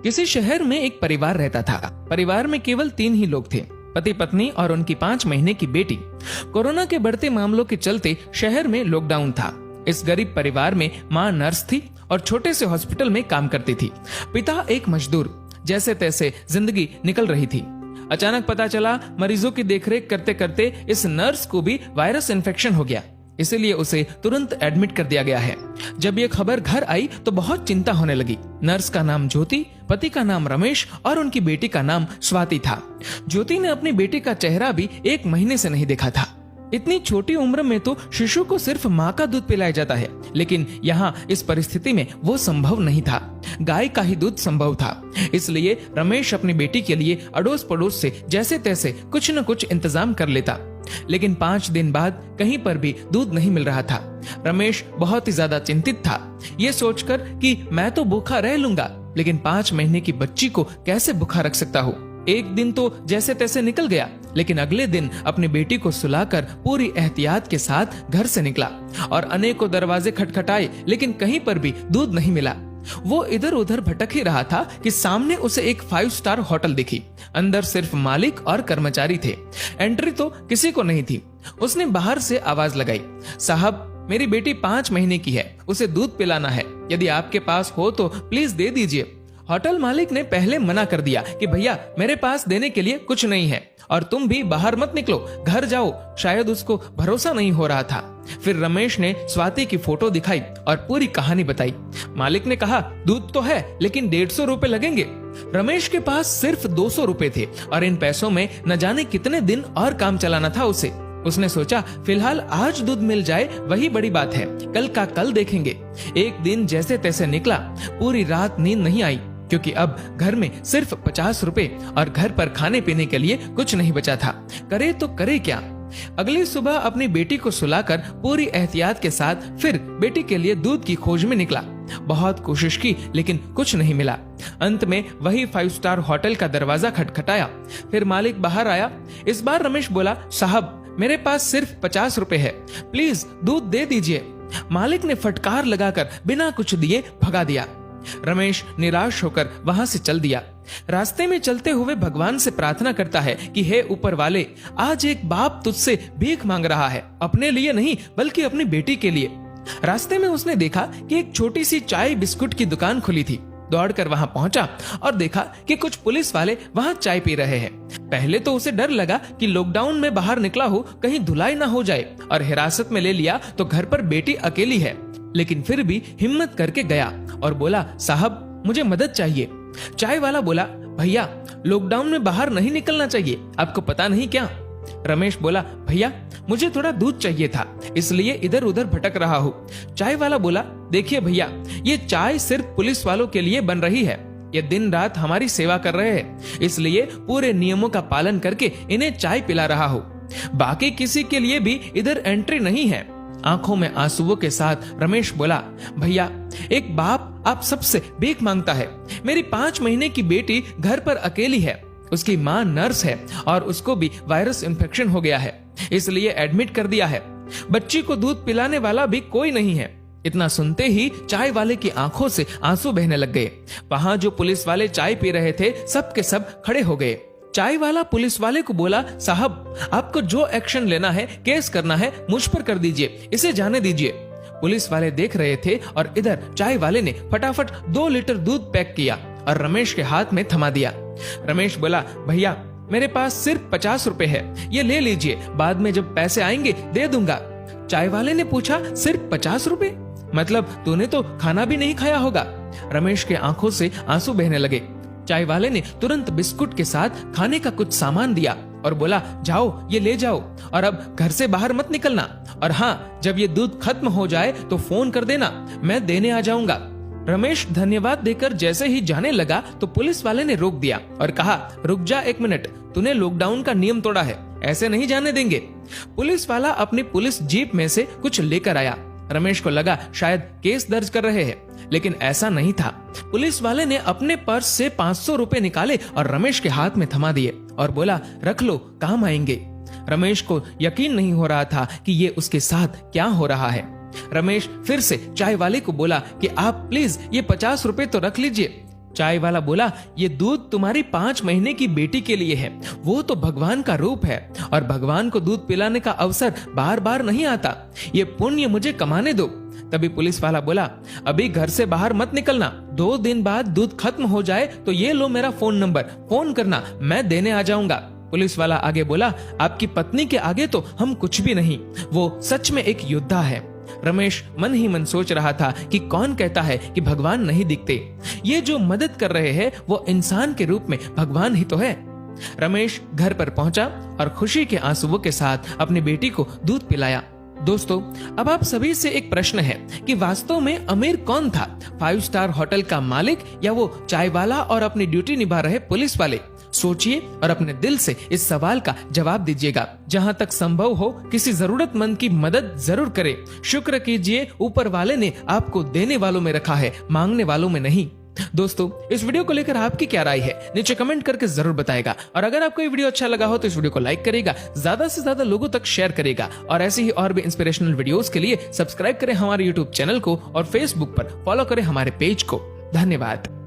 किसी शहर में एक परिवार रहता था। परिवार में केवल 3 ही लोग थे, पति पत्नी और उनकी 5 महीने की बेटी। कोरोना के बढ़ते मामलों के चलते शहर में लॉकडाउन था। इस गरीब परिवार में माँ नर्स थी और छोटे से हॉस्पिटल में काम करती थी। पिता एक मजदूर। जैसे तैसे जिंदगी निकल रही थी। अचानक पता चला मरीजों की देखरेख करते करते इस नर्स को भी वायरस इन्फेक्शन हो गया, इसीलिए उसे तुरंत एडमिट कर दिया गया है। जब ये खबर घर आई तो बहुत चिंता होने लगी। नर्स का नाम ज्योति, पति का नाम रमेश और उनकी बेटी का नाम स्वाति था। ज्योति ने अपनी बेटी का चेहरा भी 1 महीने से नहीं देखा था। इतनी छोटी उम्र में तो शिशु को सिर्फ माँ का दूध पिलाया जाता है, लेकिन यहाँ इस परिस्थिति में वो संभव नहीं था। गाय का ही दूध संभव था। इसलिए रमेश अपनी बेटी के लिए अड़ोस पड़ोस से जैसे तैसे कुछ न कुछ इंतजाम कर लेता, लेकिन 5 दिन बाद कहीं पर भी दूध नहीं मिल रहा था। रमेश बहुत ही ज्यादा चिंतित था, ये सोचकर कि मैं तो भूखा रह लूंगा, लेकिन 5 महीने की बच्ची को कैसे भूखा रख सकता हूँ। एक दिन तो जैसे तैसे निकल गया, लेकिन अगले दिन अपनी बेटी को सुलाकर पूरी एहतियात के साथ घर से निकला और अनेकों दरवाजे खटखटाए, लेकिन कहीं पर भी दूध नहीं मिला। वो इधर उधर भटक ही रहा था कि सामने उसे एक 5 स्टार होटल दिखी। अंदर सिर्फ मालिक और कर्मचारी थे। एंट्री तो किसी को नहीं थी। उसने बाहर से आवाज लगाई, साहब मेरी बेटी 5 महीने की है, उसे दूध पिलाना है, यदि आपके पास हो तो प्लीज दे दीजिए। होटल मालिक ने पहले मना कर दिया कि भैया मेरे पास देने के लिए कुछ नहीं है और तुम भी बाहर मत निकलो, घर जाओ। शायद उसको भरोसा नहीं हो रहा था। फिर रमेश ने स्वाति की फोटो दिखाई और पूरी कहानी बताई। मालिक ने कहा दूध तो है, लेकिन 150 रुपए लगेंगे। रमेश के पास सिर्फ 200 रुपए थे और इन पैसों में न जाने कितने दिन और काम चलाना था उसे। उसने सोचा फिलहाल आज दूध मिल जाए वही बड़ी बात है, कल का कल देखेंगे। एक दिन जैसे तैसे निकला। पूरी रात नींद नहीं आई, क्योंकि अब घर में सिर्फ 50 रुपए और घर पर खाने पीने के लिए कुछ नहीं बचा था। करे तो करे क्या। अगली सुबह अपनी बेटी को सुलाकर पूरी एहतियात के साथ फिर बेटी के लिए दूध की खोज में निकला। बहुत कोशिश की, लेकिन कुछ नहीं मिला। अंत में वही 5 स्टार होटल का दरवाजा खटखटाया। फिर मालिक बाहर आया। इस बार रमेश बोला, साहब मेरे पास सिर्फ 50 रुपए है, प्लीज दूध दे दीजिए। मालिक ने फटकार लगाकर बिना कुछ दिए भगा दिया। रमेश निराश होकर वहां से चल दिया। रास्ते में चलते हुए भगवान से प्रार्थना करता है कि हे ऊपर वाले, आज एक बाप तुझसे भीख मांग रहा है, अपने लिए नहीं बल्कि अपनी बेटी के लिए। रास्ते में उसने देखा कि एक छोटी सी चाय बिस्कुट की दुकान खुली थी। दौड़कर वहां पहुंचा और देखा कि कुछ पुलिस वाले वहां चाय पी रहे हैं। पहले तो उसे डर लगा कि लॉकडाउन में बाहर निकला हो कहीं धुलाई ना हो जाए और हिरासत में ले लिया तो घर पर बेटी अकेली है, लेकिन फिर भी हिम्मत करके गया और बोला, साहब मुझे मदद चाहिए। चाय वाला बोला, भैया लॉकडाउन में बाहर नहीं निकलना चाहिए, आपको पता नहीं क्या। रमेश बोला, भैया मुझे थोड़ा दूध चाहिए था, इसलिए इधर उधर भटक रहा हूँ। चाय वाला बोला, देखिए भैया ये चाय सिर्फ पुलिस वालों के लिए बन रही है, ये दिन रात हमारी सेवा कर रहे हैं, इसलिए पूरे नियमों का पालन करके इन्हें चाय पिला रहा हूँ। बाकी किसी के लिए भी इधर एंट्री नहीं है। आंखों में आंसुओं के साथ रमेश बोला, भैया एक बाप आप सबसे भीख मांगता है। मेरी 5 महीने की बेटी घर पर अकेली है, उसकी माँ नर्स है और उसको भी वायरस इन्फेक्शन हो गया है, इसलिए एडमिट कर दिया है। बच्ची को दूध पिलाने वाला भी कोई नहीं है। इतना सुनते ही चाय वाले की आंखों से आंसू बहने लग गए। वहां जो पुलिस वाले चाय पी रहे थे सब के सब खड़े हो गए। चाय वाला पुलिस वाले को बोला, साहब आपको जो एक्शन लेना है, केस करना है, मुझ पर कर दीजिए, इसे जाने दीजिए। पुलिस वाले देख रहे थे और इधर चाय वाले ने फटाफट 2 लीटर दूध पैक किया और रमेश के हाथ में थमा दिया। रमेश बोला, भैया मेरे पास सिर्फ 50 रुपए है, ये ले लीजिए, बाद में जब पैसे आएंगे दे दूंगा। चाय वाले ने पूछा, सिर्फ 50 रुपए? मतलब तूने तो खाना भी नहीं खाया होगा। रमेश के आंखों से आंसू बहने लगे। चाय वाले ने तुरंत बिस्कुट के साथ खाने का कुछ सामान दिया और बोला, जाओ ये ले जाओ और अब घर से बाहर मत निकलना, और हाँ जब ये दूध खत्म हो जाए तो फोन कर देना, मैं देने आ जाऊंगा। रमेश धन्यवाद देकर जैसे ही जाने लगा तो पुलिस वाले ने रोक दिया और कहा, रुक जा 1 मिनट, तूने लॉकडाउन का नियम तोड़ा है, ऐसे नहीं जाने देंगे। पुलिस वाला अपनी पुलिस जीप में से कुछ लेकर आया। रमेश को लगा शायद केस दर्ज कर रहे हैं, लेकिन ऐसा नहीं था। पुलिस वाले ने अपने पर्स से 500 रुपए निकाले और रमेश के हाथ में थमा दिए और बोला, रख लो, काम आएंगे। रमेश को यकीन नहीं हो रहा था कि ये उसके साथ क्या हो रहा है। रमेश फिर से चाय वाले को बोला कि आप प्लीज ये 50 रुपए तो रख लीजिए। चाय वाला बोला, ये दूध तुम्हारी 5 महीने की बेटी के लिए है। वो तो भगवान का रूप है और भगवान को दूध पिलाने का अवसर बार बार नहीं आता। ये पुण्य मुझे कमाने दो। तभी पुलिस वाला बोला, अभी घर से बाहर मत निकलना, 2 दिन बाद दूध खत्म हो जाए तो ये लो मेरा फोन नंबर, फोन करना, मैं देने आ जाऊंगा। पुलिस वाला आगे बोला, आपकी पत्नी के आगे तो हम कुछ भी नहीं, वो सच में एक योद्धा है। रमेश मन ही मन सोच रहा था कि कौन कहता है कि भगवान नहीं दिखते। ये जो मदद कर रहे हैं वो इंसान के रूप में भगवान ही तो है। रमेश घर पर पहुंचा और खुशी के आंसुओं के साथ अपनी बेटी को दूध पिलाया। दोस्तों, अब आप सभी से एक प्रश्न है कि वास्तव में अमीर कौन था, 5 स्टार होटल का मालिक या वो चाय वाला और अपनी ड्यूटी निभा रहे पुलिस वाले? सोचिए और अपने दिल से इस सवाल का जवाब दीजिएगा। जहां तक संभव हो किसी जरूरतमंद की मदद जरूर करें। शुक्र कीजिए, ऊपर वाले ने आपको देने वालों में रखा है, मांगने वालों में नहीं। दोस्तों, इस वीडियो को लेकर आपकी क्या राय है, नीचे कमेंट करके जरूर बताएगा। और अगर आपको ये वीडियो अच्छा लगा हो तो इस वीडियो को लाइक करेगा, ज्यादा से ज्यादा लोगों तक शेयर करेगा और ऐसे ही और भी इंस्पिरेशनल वीडियोस के लिए सब्सक्राइब करें हमारे यूट्यूब चैनल को और फेसबुक पर फॉलो करें हमारे पेज को। धन्यवाद।